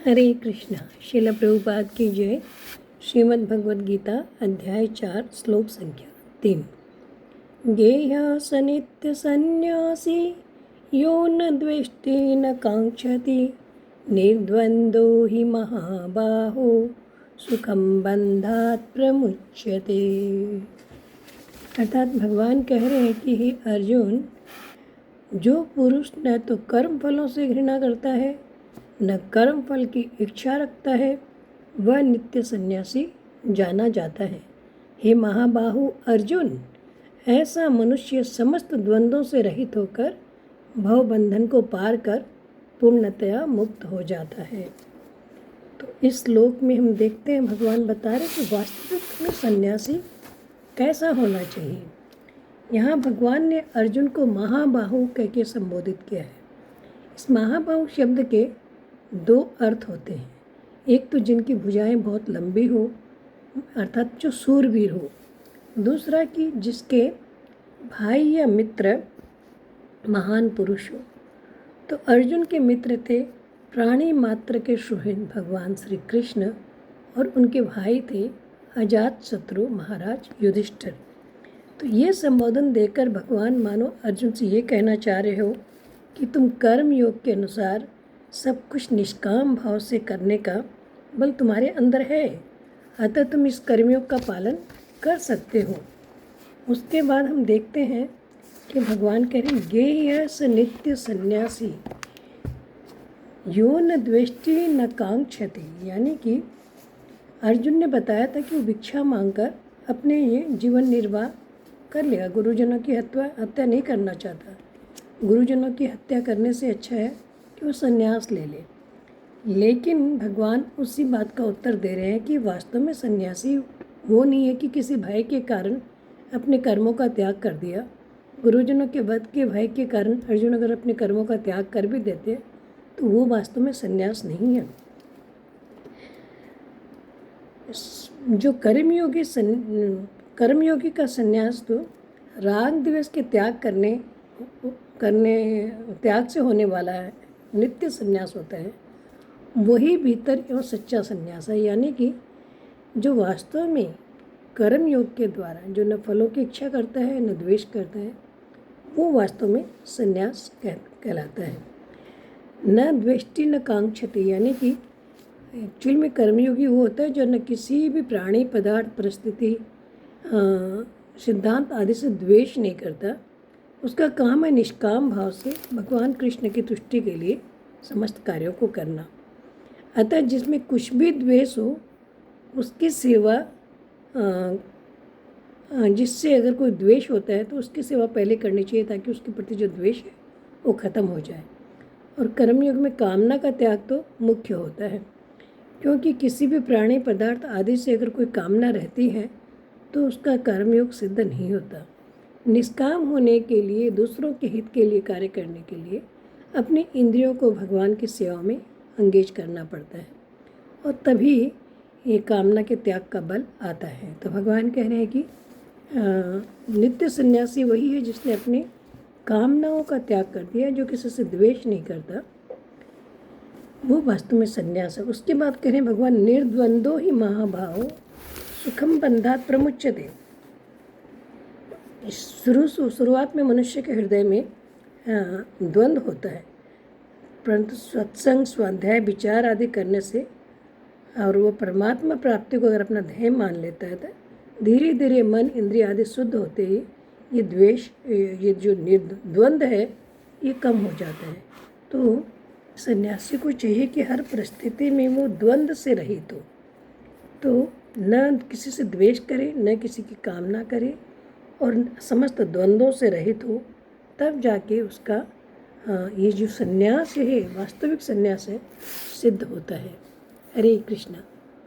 हरे कृष्णा। श्रील प्रभुपाद की जय। श्रीमद् भगवद गीता अध्याय 4 श्लोक संख्या 3। गेह्य स नित्य संन्यासी यो न द्वेष्टि न कांक्षति निर्द्वंदो हि महाबाहो सुखम बंधात् प्रमुच्यते। अर्थात भगवान कह रहे हैं कि हे अर्जुन, जो पुरुष न तो कर्म फलों से घृणा करता है न कर्म फल की इच्छा रखता है, वह नित्य सन्यासी जाना जाता है। हे महाबाहु अर्जुन, ऐसा मनुष्य समस्त द्वंद्वों से रहित होकर भवबंधन को पार कर पूर्णतया मुक्त हो जाता है। तो इस श्लोक में हम देखते हैं भगवान बता रहे कि वास्तविक में सन्यासी कैसा होना चाहिए। यहाँ भगवान ने अर्जुन को महाबाहु कह के संबोधित किया है। इस महाबाहु शब्द के दो अर्थ होते हैं। एक तो जिनकी भुजाएं बहुत लंबी हो, अर्थात जो शूरवीर हो। दूसरा कि जिसके भाई या मित्र महान पुरुष हो। तो अर्जुन के मित्र थे प्राणी मात्र के सुहृद भगवान श्री कृष्ण, और उनके भाई थे अजात शत्रु महाराज युधिष्ठिर। तो ये संबोधन देकर भगवान मानो अर्जुन से ये कहना चाह रहे हो कि तुम कर्म योग के अनुसार सब कुछ निष्काम भाव से करने का बल तुम्हारे अंदर है, अतः तुम इस कर्मयोग का पालन कर सकते हो। उसके बाद हम देखते हैं कि भगवान कह रहे हैं गेह्य स नित्य सन्यासी यो न द्वेष्टि न कांक्षति। यानी कि अर्जुन ने बताया था कि वो भिक्षा मांगकर अपने ये जीवन निर्वाह कर लेगा। गुरुजनों की हत्या नहीं करना चाहता। गुरुजनों की हत्या करने से अच्छा है कि वो संन्यास ले ले। लेकिन भगवान उसी बात का उत्तर दे रहे हैं कि वास्तव में सन्यासी वो नहीं है कि किसी भय के कारण अपने कर्मों का त्याग कर दिया। गुरुजनों के वध के भय के कारण अर्जुन अगर अपने कर्मों का त्याग कर भी देते तो वो वास्तव में संन्यास नहीं है। जो कर्मयोगी का संन्यास तो राग द्वेष के त्याग त्याग से होने वाला है, नित्य संन्यास होता है। वही भीतर एवं सच्चा संन्यास है। यानी कि जो वास्तव में कर्म योग के द्वारा जो न फलों की इच्छा करता है न द्वेष करता है, वो वास्तव में संन्यास कहलाता है। न द्वेष्टि न कांक्षति। यानी कि एक्चुअल में कर्मयोगी वो होता है जो न किसी भी प्राणी पदार्थ परिस्थिति सिद्धांत आदि से द्वेष नहीं करता। उसका काम है निष्काम भाव से भगवान कृष्ण की तुष्टि के लिए समस्त कार्यों को करना। अतः जिसमें कुछ भी द्वेष हो उसकी सेवा, जिससे अगर कोई द्वेष होता है तो उसकी सेवा पहले करनी चाहिए ताकि उसके प्रति जो द्वेष है वो खत्म हो जाए। और कर्मयोग में कामना का त्याग तो मुख्य होता है, क्योंकि किसी भी प्राणी पदार्थ आदि से अगर कोई कामना रहती है तो उसका कर्मयोग सिद्ध नहीं होता। निष्काम होने के लिए, दूसरों के हित के लिए कार्य करने के लिए अपने इंद्रियों को भगवान की सेवा में एंगेज करना पड़ता है, और तभी ये कामना के त्याग का बल आता है। तो भगवान कह रहे हैं कि नित्य सन्यासी वही है जिसने अपनी कामनाओं का त्याग कर दिया, जो किसी से द्वेष नहीं करता, वो वास्तव में सन्यास है। उसके बाद कह रहे हैं भगवान निर्द्वंदो ही महाभाव सुखम बंधात् प्रमुच्यते। शुरुआत में मनुष्य के हृदय में द्वंद्व होता है, परंतु सत्संग स्वाध्याय विचार आदि करने से और वो परमात्मा प्राप्ति को अगर अपना ध्येय मान लेता है तो धीरे धीरे मन इंद्रिय आदि शुद्ध होते ही ये द्वेष, ये जो द्वंद्व है ये कम हो जाता है। तो सन्यासी को चाहिए कि हर परिस्थिति में वो द्वंद्व से रहित हो। तो न किसी से द्वेष करे, न किसी की कामना करे, और समस्त द्वंद्वों से रहित हो, तब जाके उसका ये जो सन्यास है, वास्तविक सन्यास है, सिद्ध होता है। हरे कृष्णा।